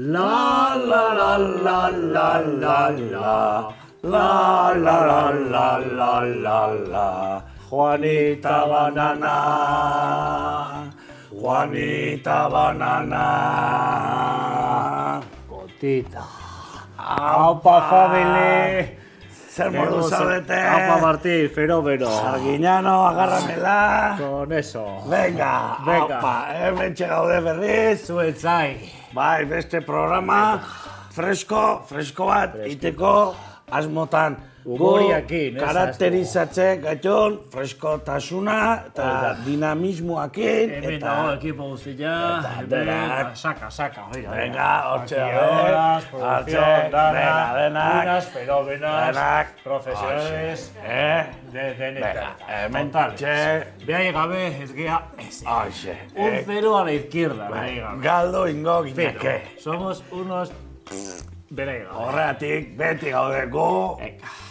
La la la la la la la. La la la la la la la. Juanita Banana. Juanita Banana. Gotita. Aupa family. Zer modu zaudete? Aupa Martín, fenómeno. Arguiñano, agárramela. Con eso. Venga, aupa, hementxe gaude berriz. Zuen zai. Bai, beste programa fresko bat iteko asmotan. Humoriakin, karakterizatzen gaitun freskotasuna eta dinamismoakin. Hemen dago ekipo guztia. Hemen, saka. Venga, hortxe Horas, producción, denak. Unas fenómenas, Denak. profesionales. Denetan. Hementxe. Behai gabe ez gea ez. Hoxe. Un cero a la izquierda, behai gabe. Galdo ingo gineke. Somos unos... Behai gabe. Horregatik beti gaude gu.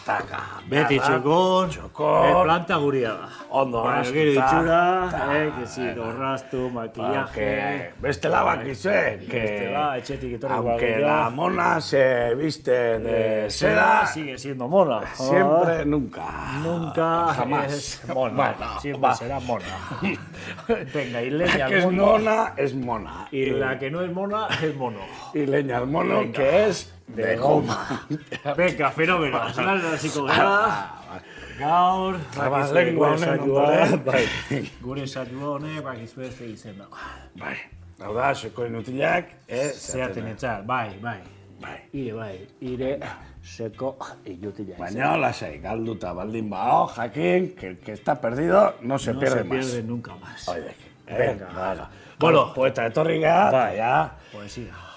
Taka. Beti txokon, planta guria da. Ondo, gero itxura, que si orrastu, maquillaje... Bestela bakizue, Bestela, etxetik etorri aunque la mona se viste de seda, sigue siendo mona. siempre, nunca. Nunca Jamás. es mona. Siempre será mona. Venga, y leña La que al es mono. mona, es mona. Y la que no es mona, es mono. Y leña al mono, Venga. que es de goma. Venga, fenómeno. Salar hasiko gara. Gaur, Lengua honen ondoren. Gure saioa honek, bakizue ze izen dago. Bai, hau da, seko inutilak, Zeaten etxar, bai. Bai. Ire, seko inutila. Baina, lasai, galduta baldin bao, jakin, que el que está perdido no se pierde más. No se pierde nunca más. Oidek. Venga. Bueno, poeta etorri gara, Bai. ja,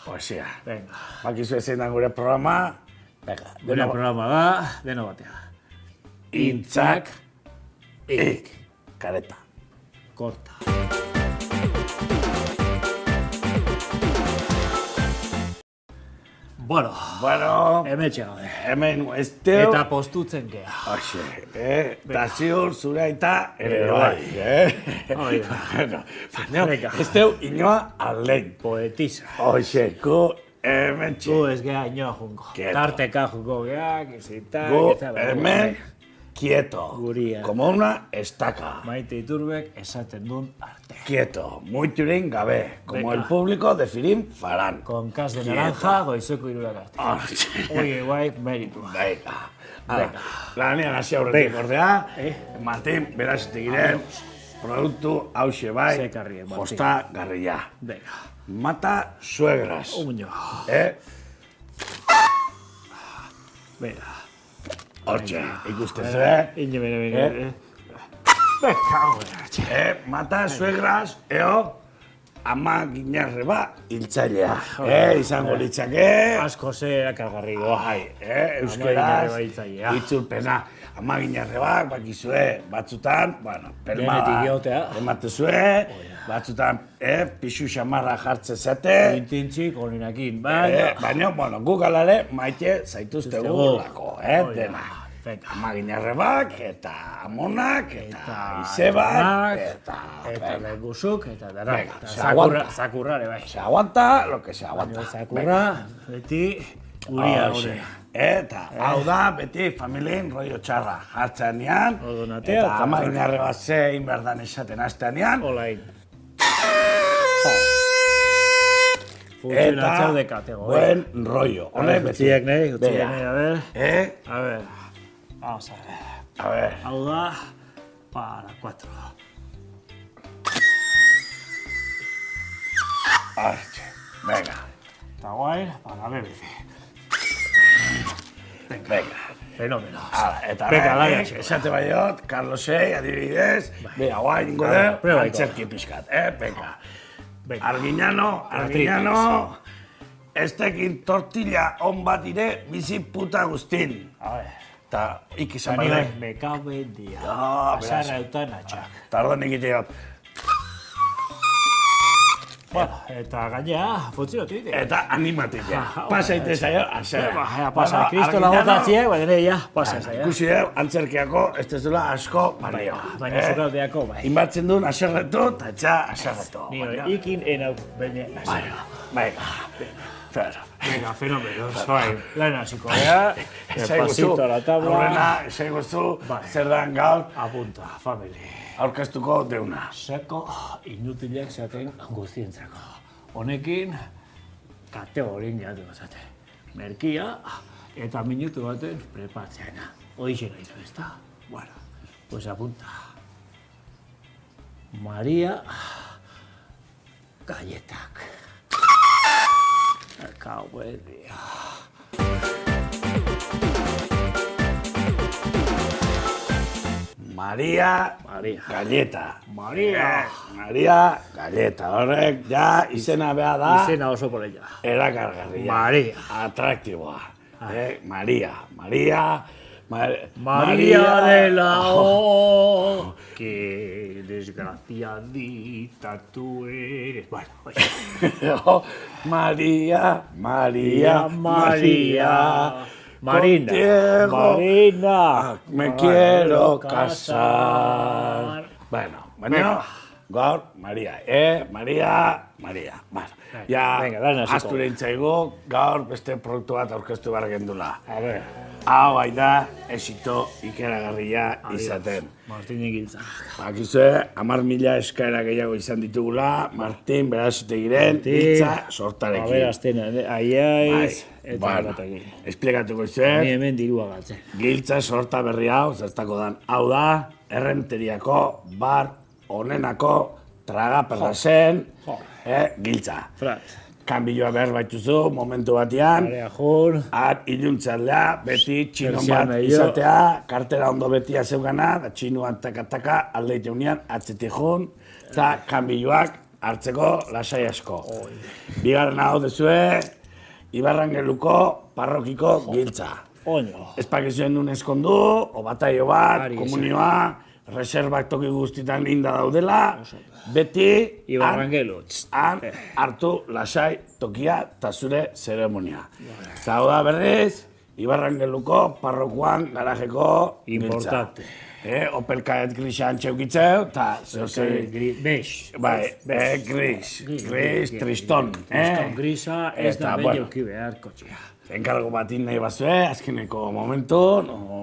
Poesia. Venga. bakizu ezin da gure programa, venga, Gure programa da, deno batea. Intzak, ik, kareta. Korta. Bueno, hemetxe gaude. Hemen esteo, Eta postutzen gea. hoxe, eta ziur zure aita ere bai, Baina, Venga. esteu inoa aldein. Poetiza. Hoxe, gu hemen Gu ez gea inoa jungo. Quieto. Tarteka jungo gea, kizita, gu hemen quieto, Guria. como una estaca. Maite Iturbek esaten dun arte. Quieto, muiturin gabe, como Venga. el público de Firim Farán. Con cas de Quieto. naranja, goizeko irurak arte. Hoxe. Oie, guai, meritu. Venga. Lanean hasi aurretik ordea, Martín, berazetik giren, produktu hause bai, Zekarrien, Martín. josta garrila. Venga. Mata suegras. Uño. Venga. Hortxe, ikustez, Ine, bene. Mata suegras, ama ginarre ba, hiltzailea. Izango litzake, Asko ze erakargarrikoa. bai, Ginarre euskeraz, ba hiltzailea. itzulpena. Ama ginarre bat, bakizue, batzutan, bueno, pelma Denetik bat, jotea. ematezue, batzutan, pixu xamarra jartze zate, Intintzik, onenakin, baina, bueno, guk alare maite zaituzte gulako, dena. Venga. Ama ginarre bat, eta amonak, eta izebak, Eta leguzuk, eta dara. Venga, Eta se aguanta. Zakurrare, bai. se aguanta lo que se aguanta. Zakurra, beti, guria Hoxe. hori. Eta hau da, beti familien rollo txarra jartzeanean, Odonatea, eta eta ama ginarre bat zein berdan esaten hasteanean, Olain. Funtzionatzeu de katego, buen rollo. Honek beti. Utziek nahi, a ver. A ver. Vamos a ver. A ver, Hau da, para 4. hortxe, venga, Eta guai, para BBC. venga. Fenómeno. Eta Venga, bai, laia, esate baiot, Carlosei, adibidez, bera, guai, ingo Vale, deu, prueba, antzerki pixkat, venga. Venga. Arguiñano, estekin tortilla on bat ire, bizi puta guztin. A ver. Eta ikizan Zanire, bale. me cago en dia. Ah, beraz. Azarra eutan atxak. Tardon egiteot. Bueno, eta gainea, funtziotu ite. Eta animatik Pasa ite zaio, azera. Pasa, kristola botatziek, baina ja, pasa zaia. Ikusi deu, antzerkiako, ez duzula asko balio. Baina zukaldeako, bai. Inbatzen duen aserretu, eta etxa aserretu. Ni hori, ikin enau, baina Venga, Venga, fenomeno. Bai, lan hasiko gara. Pasito a la tabla. Aurrena, esaiguzu, zer dan gaur, Apunta, family. aurkeztuko deuna. Seko inutilak zaten guztientzako. Honekin, kategorin jatu bazate. Merkia eta minutu baten prepatzeana. Hoixe gaitu, ezta? Bueno, pues apunta. Maria Galletak. Acabo buen día. Maria Galleta. Maria. Maria Galleta. Horrek, ja, izena beha da. Izena oso polella. Erakargarria. Maria. Atraktiboa. María de la O. Qué desgraciadita tú eres. Bueno, oye. María. Marina. Contigo Marina. me quiero casar. Bueno, gaur, Maria, Maria. Bueno, ja, astu nintzaigu, gaur beste produktu bat aurkeztu behar gendula. A ver. Hau bai da, esito ikeragarria izaten. Martin egiltza. Bakizue, 10.000 eskaera gehiago izan ditugula, Martin Berasategiren hitza sortarekin. Aberastena, aiaiz, eta batekin. Esplikatuko Ni izuen, hemen dirua gatzen. giltza sorta berri hau, zertako dan. Hau da, errenteriako, bar, onenako, tragaperra zen, giltza. Frat. Kanbilloa behar baituzu, momentu batean, Area jun. iluntzaldea, beti txino Persiana bat jo. izatea, kartera ondo betia zeugana, da txinoan taka-taka, aldeite unian, atzetik jun, eta kanbilloak hartzeko lasai asko. Bigarren hau dezue, Ibarrangeluko parrokiko giltza. Oño. Espakizuen duen eskondu, o bataio bat, Ari komunioa, reserbak toki guztitan inda daudela, beti Ibarrangelu. han hartu lasai tokia eta zure zeremonia. Eta hau da berriz, Ibarrangeluko parrokuan garajeko Importante. Opel Kadett grisa antxeukitzeu, eta zeozei, Bex. bai, gris, triston. Triston grisa ez da Eta, bello bueno, ki behar kotxea. enkargo bat nahi bazue, azkeneko momentu,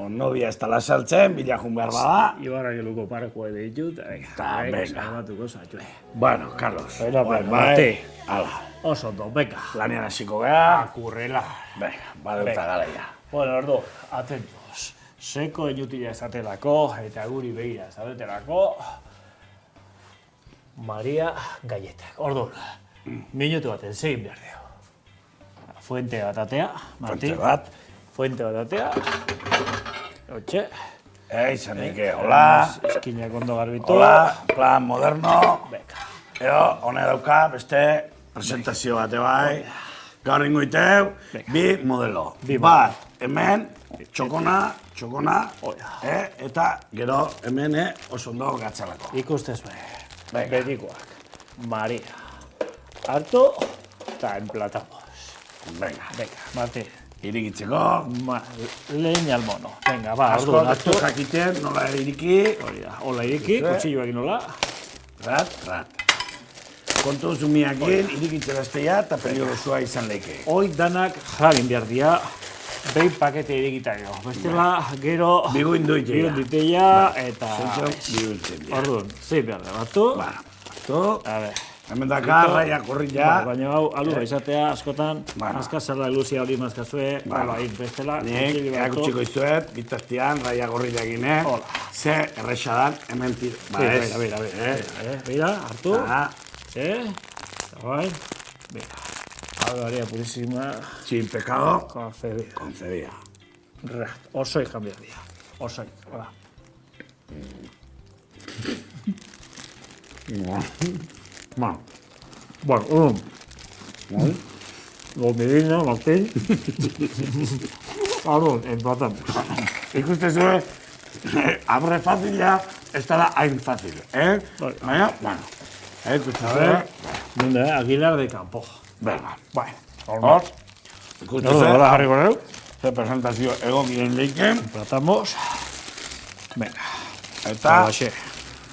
novia ez tala saltzen, bilajun behar bada. Ibarrangeluko parkoa ditut, Ta, venga. salbatuko zatue. Bueno, Carlos, Bueno, bai, Martí. Hala, Oso ondo, beka. lanean hasiko geha, Akurrela. venga, badeuta garaia. Bueno, ordu, atentos. Seko inutila esatelako eta guri begira esatetelako. Maria Galletak. Ordu, minutu baten segin behar dugu. Fuente bat atea, Martín. Fuente bat. Fuente bat atea. Otxe. Izan nike, hola, Eskinak ondo garbitu. hola, plan moderno. Beka. Eo, hone dauka, beste presentazio bate bai. Gaur ingoiteu, bi modelo. Bat, hemen, txokona, eta gero hemen oso ondo gatzalako. Ikustez Venga. betikoak. Maria. Hartu eta emplatamos. Venga, Venga, Martín. irikitzeko. Leña al mono. Venga, ba, Asko, orduan hartu hartu. jakiten, nola iriki. Hori da, hola iriki, kutsilloekin hola. Rat. Kontu zumiakin, irikitzen astea eta peligrosua izan leike. Hoi danak jagin behar dira, behin pakete irikita gero. Bestela, gero... Biguin duite Biguin diteia, eta... Zentxo, bihurtzen dira. Orduan, zein behar da, batu? Ba, hartu. A ver. Hemen daka, raia korrila. Baina hau, alua izatea, askotan, Bueno. azkazarla iluzia hori mazkazue, Bueno. bestela, Nik, kontsili batu. erakutsiko izuet, bitaztian, raia gorrila egine. Hola. Ze erresa dan, hemen tir... Beira, hartu. Ah, Bai, beira. Hau Maria Purísima, sin pecado, concebida. concedía. Osoik jan behar dira. Osoik, hola. Bueno, Gomidina, Martín. Pardon, empatamos. Ikuste zuen, abre fazila, ez dela hain fazil, Bai. Baina, bueno, ikuste zuen, Nunda, Aguilar de Campo. venga, Bai, hor, ikuste Hola, zuen, jarri goreu. ze presentazio egokien leiken, Empatamos. Venga, eta, holaxe.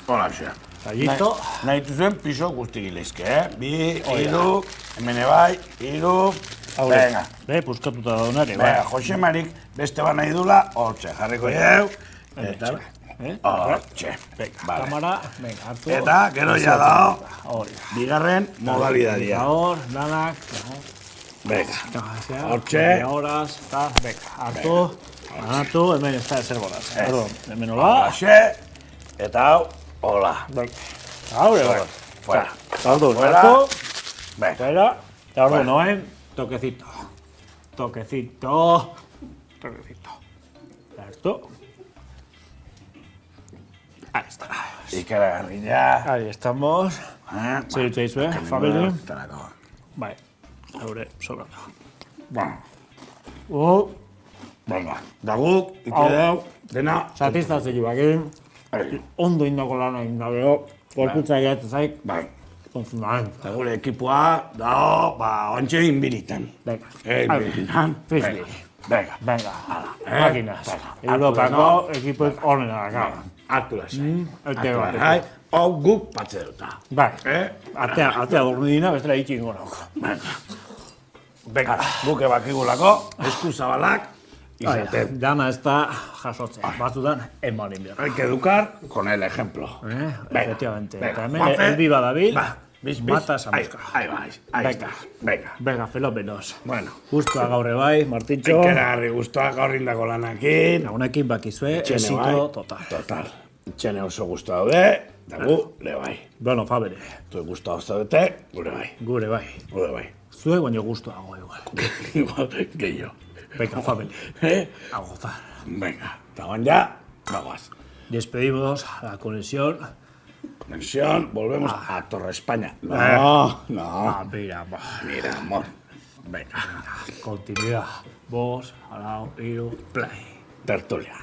holaxe. Tallito. Nahi zuen piso guzti gileizke, Bi, hiru, hemen bai, hiru, Venga. Puskatuta daunare, Venga, Jose Marik beste bat nahi dula, hortxe, jarriko jau. Hortxe. Vale. Kamara, venga, hartu. Eta, gero ja dago, Hori. bigarren modalidadia. Hor, danak. Venga, hortxe. Horas, eta, venga, hartu, hemen ez da ezer boraz. Hemen hola. Holaxe, eta hau, hola. Haure, bai. Fuera. Hartu, Fuera. hartu. Venga, Fuera. Eta ordu noen, toquecito. Toquecito. Hartu. Ahí está. ikaragarria. Ahí estamos. Segitu egizue, famili. Tarako. Bai, haure, sobrando. Venga, da guk, ite dau, dena. Satisfazio bakin, ondo indako lana indabeo, gorputza egiatzen zaik, Bai, con fundamento. eta gure ekipoa dago, ontxe inbiritan. Venga, Inbiritan. Frisbee. Venga, Venga, máquinas. Europako ekipoek onena daka. hartu lasai. Ete bat. Hau guk patze duta. Bai, atea dormi dina, bestela itxi ingo nauk. Venga, guk ebakigulako, esku zabalak, izaten. Dana ez da jasotzen, batzutan eman inbiar. Hay que educar con el ejemplo. Efectivamente. venga, Eta hemen Juanfe. elbi badabil, Bis, mata esa mosca. Ahí está. Venga. Venga, fenómenos. Bueno, Gustua gaur bai, Martintxo. ikeragarri guztuak gaur indako lanakin. Lagunekin bakizue, Etxene esito bai. total. Total. Itxene oso guztu daude, da gu, le bai. Bueno, Fabere, Zue guztu hau zaudete, gure bai. gure bai. Gure bai. Zuek baino gustuago igual. Igual, gehiago. Venga, Fabere, a gozar. Venga, eta guan ja, bagoaz. Despedimos la conexión. Conexión, volvemos a Torre España. No. Mira, Mira, amor. Venga, continuidad. Vos, al lado, play. tertulia.